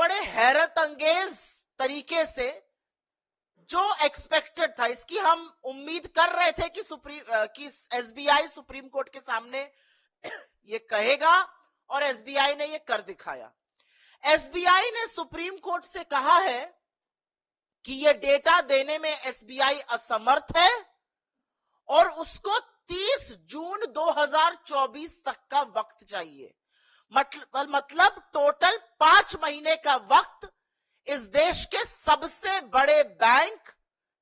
बड़े हैरत अंगेज तरीके से जो एक्सपेक्टेड था, इसकी हम उम्मीद कर रहे थे कि एसबीआई सुप्रीम कोर्ट के सामने ये कहेगा, और एसबीआई ने ये कर दिखाया। एसबीआई ने सुप्रीम कोर्ट से कहा है कि ये डेटा देने में एसबीआई असमर्थ है और उसको 30 जून 2024 तक का वक्त चाहिए। मतलब टोटल 5 महीने का वक्त इस देश के सबसे बड़े bank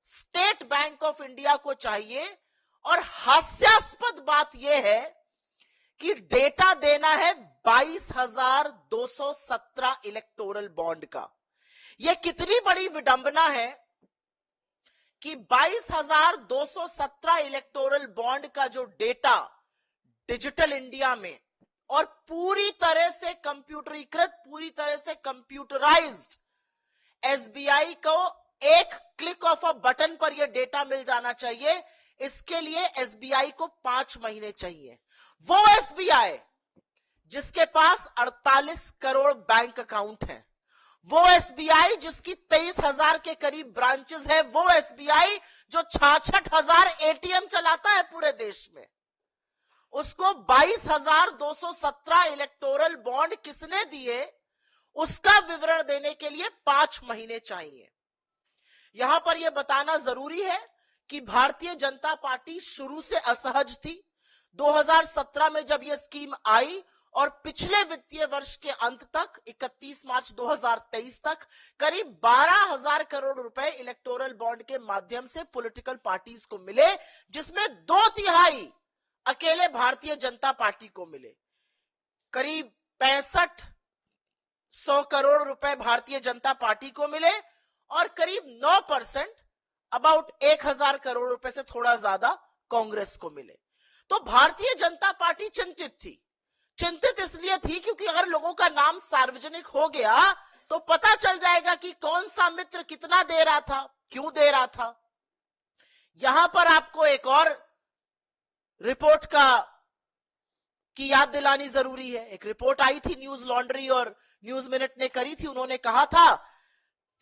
state bank of India को चाहिए। और हास्यास्पद बात यह है कि डेटा देना है 22,217 इलेक्टोरल बॉन्ड का। यह कितनी बड़ी विडंबना है कि 22,217 इलेक्टोरल बॉन्ड का जो डेटा डिजिटल इंडिया में और पूरी तरह से कंप्यूटरीकृत, पूरी तरह से कंप्यूटराइज्ड, एसबीआई को एक क्लिक ऑफ अ बटन पर यह डेटा मिल जाना चाहिए। इसके लिए एसबीआई को 5 महीने चाहिए। वो एसबीआई जिसके पास 48 करोड़ बैंक अकाउंट है, वो एसबीआई जिसकी 23,000 के करीब ब्रांचेस है, वो एसबीआई जो 66,000 एटीएम चलाता है पूरे देश में, उसको 22,217 इलेक्टोरल बॉन्ड किसने दिए, उसका विवरण देने के लिए 5 महीने चाहिए। यहां पर यह बताना जरूरी है कि भारतीय जनता पार्टी शुरू से असहज थी। 2017 में जब यह स्कीम आई और पिछले वित्तीय वर्ष के अंत तक 31 मार्च 2023 तक करीब 12,000 करोड़ रुपए इलेक्टोरल बॉन्ड के माध्यम से पॉलिटिकल पार्टीज को मिले, जिसमें 2/3 अकेले भारतीय जनता पार्टी को मिले। करीब 6500 करोड़ रुपए भारतीय जनता पार्टी को मिले और करीब 9% अबाउट 1,000 करोड़ रुपए से थोड़ा ज्यादा कांग्रेस को मिले। तो भारतीय जनता पार्टी चिंतित थी। चिंतित इसलिए थी क्योंकि अगर लोगों का नाम सार्वजनिक हो गया तो पता चल जाएगा कि कौन सा मित्र कितना दे रहा था, क्यों दे रहा था। यहां पर आपको एक और रिपोर्ट की याद दिलानी जरूरी है। एक रिपोर्ट आई थी, न्यूज लॉन्ड्री और न्यूज मिनट ने करी थी। उन्होंने कहा था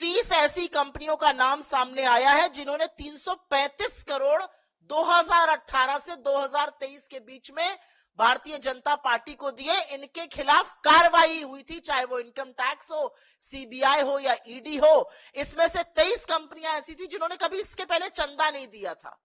30 ऐसी कंपनियों का नाम सामने आया है जिन्होंने 335 करोड़ 2018 से 2023 के बीच में भारतीय जनता पार्टी को दिए। इनके खिलाफ कार्रवाई हुई थी, चाहे वो इनकम टैक्स हो, सीबीआई हो या ईडी हो। इसमें से 23 कंपनियां ऐसी थी जिन्होंने कभी इसके पहले चंदा नहीं दिया था।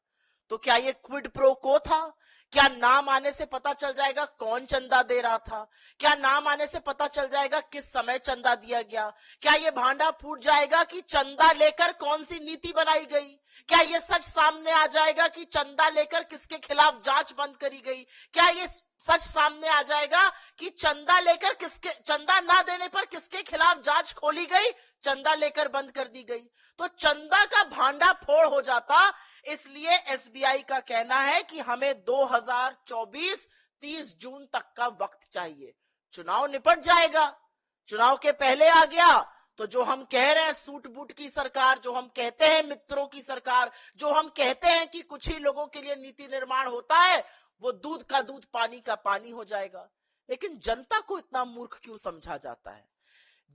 तो क्या ये क्विड प्रो को था? क्या नाम आने से पता चल जाएगा कौन चंदा दे रहा था? क्या नाम आने से पता चल जाएगा किस समय चंदा दिया गया? क्या ये भांडा फूट जाएगा कि चंदा लेकर कौन सी नीति बनाई गई? क्या ये सच सामने आ जाएगा कि चंदा लेकर किसके खिलाफ जांच बंद करी गई? क्या ये सच सामने आ जाएगा कि चंदा लेकर चंदा ना देने पर किसके खिलाफ जांच खोली गई, चंदा लेकर बंद कर दी गई? तो चंदा का भांडा फोड़ हो जाता। इसलिए एसबीआई का कहना है कि हमें 2024 30 जून तक का वक्त चाहिए। चुनाव निपट जाएगा, चुनाव के पहले आ गया तो जो हम कह रहे हैं सूट बूट की सरकार, जो हम कहते हैं मित्रों की सरकार, जो हम कहते हैं कि कुछ ही लोगों के लिए नीति निर्माण होता है, वो दूध का दूध पानी का पानी हो जाएगा। लेकिन जनता को इतना मूर्ख क्यों समझा जाता है?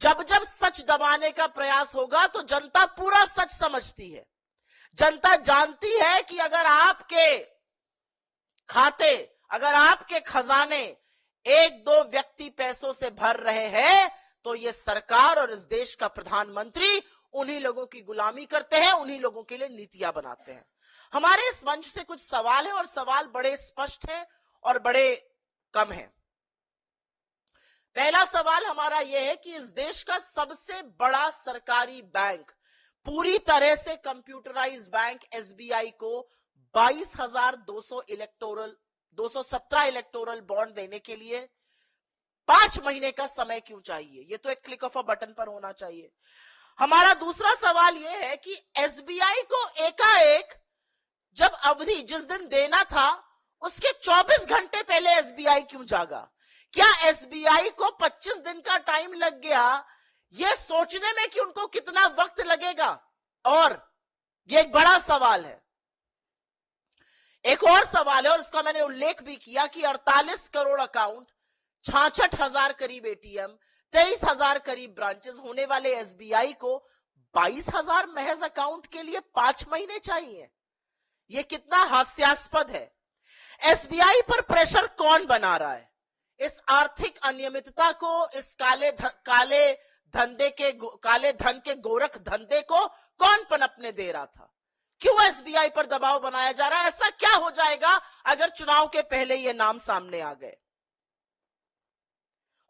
जब जब सच दबाने का प्रयास होगा तो जनता पूरा सच समझती है। जनता जानती है कि अगर आपके खाते, अगर आपके खजाने 1-2 व्यक्ति पैसों से भर रहे हैं तो ये सरकार और इस देश का प्रधानमंत्री उन्हीं लोगों की गुलामी करते हैं, उन्हीं लोगों के लिए नीतियां बनाते हैं। हमारे इस मंच से कुछ सवाल है और सवाल बड़े स्पष्ट हैं और बड़े कम हैं। पहला सवाल हमारा यह है कि इस देश का सबसे बड़ा सरकारी बैंक, पूरी तरह से कंप्यूटराइज्ड बैंक एसबीआई को 22,217 इलेक्टोरल बॉन्ड देने के लिए 5 महीने का समय क्यों चाहिए? ये तो एक क्लिक ऑफ अ बटन पर होना चाहिए। हमारा दूसरा सवाल यह है कि एसबीआई को एकाएक जब अवधि जिस दिन देना था उसके 24 घंटे पहले एसबीआई क्यों जागा? क्या एसबीआई को 25 दिन का टाइम लग गया यह सोचने में कि उनको कितना वक्त लगेगा? और यह एक बड़ा सवाल है। एक और सवाल है और इसका मैंने उल्लेख भी किया कि 48 करोड़ अकाउंट, 66,000 करीब एटीएम, 23,000 करीब ब्रांचेस होने वाले एसबीआई को 22,000 महज अकाउंट के लिए 5 महीने चाहिए। यह कितना हास्यास्पद है। एसबीआई पर प्रेशर कौन बना रहा है? इस आर्थिक अनियमितता को, इस काले धन के गोरख धंधे को कौन पनपने दे रहा था? क्यों एसबीआई पर दबाव बनाया जा रहा है? ऐसा क्या हो जाएगा अगर चुनाव के पहले ये नाम सामने आ गए?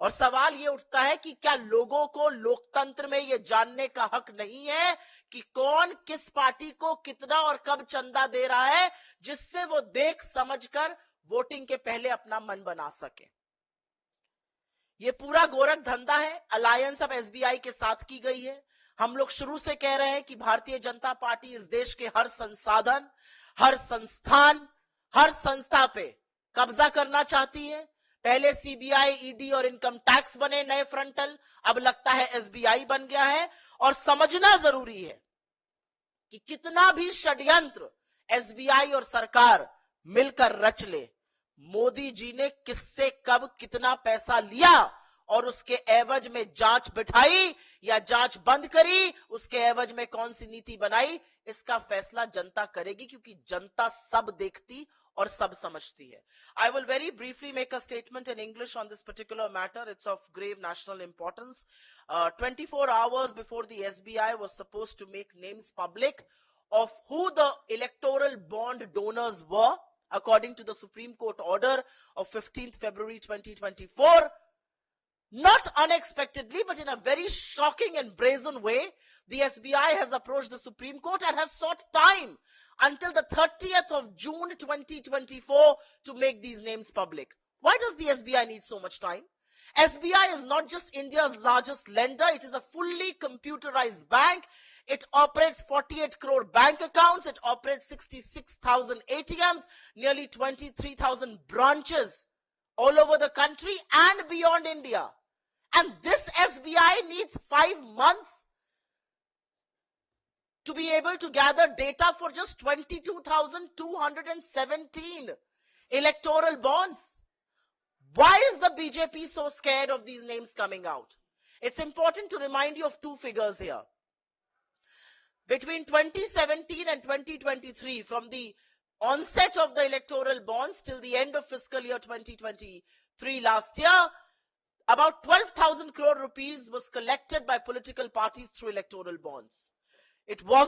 और सवाल ये उठता है कि क्या लोगों को लोकतंत्र में ये जानने का हक नहीं है कि कौन किस पार्टी को कितना और कब चंदा दे रहा है, जिससे वो देख समझकर वोटिंग के पहले अपना मन बना सके? ये पूरा गोरख धंधा है। अलायंस अब एसबीआई के साथ की गई है। हम लोग शुरू से कह रहे हैं कि भारतीय जनता पार्टी इस देश के हर संसाधन, हर संस्थान, हर संस्था पे कब्जा करना चाहती है। पहले सीबीआई, ईडी और इनकम टैक्स बने नए फ्रंटल, अब लगता है एसबीआई बन गया है। और समझना जरूरी है कि कितना भी षड्यंत्र एसबीआई और सरकार मिलकर रच ले, मोदी जी ने किससे कब कितना पैसा लिया और उसके एवज में जांच बिठाई या जांच बंद करी, उसके एवज में कौन सी नीति बनाई, इसका फैसला जनता करेगी, क्योंकि जनता सब देखती और सब समझती है। I will very briefly make a statement in English on this particular matter. It's of grave national importance. 24 hours before the SBI was supposed to make names public of who the electoral bond donors were, according to the Supreme Court order of 15th February 2024, not unexpectedly, but in a very shocking and brazen way, the SBI has approached the Supreme Court and has sought time until the 30th of June 2024 to make these names public. Why does the SBI need so much time? SBI is not just India's largest lender. It is a fully computerized bank. It operates 48 crore bank accounts. It operates 66,000 ATMs, nearly 23,000 branches all over the country and beyond India. And this SBI needs 5 months to be able to gather data for just 22,217 electoral bonds. Why is the BJP so scared of these names coming out? It's important to remind you of two figures here. Between 2017 and 2023, from the onset of the electoral bonds till the end of fiscal year 2023 last year, about 12,000 crore rupees was collected by political parties through electoral bonds. It was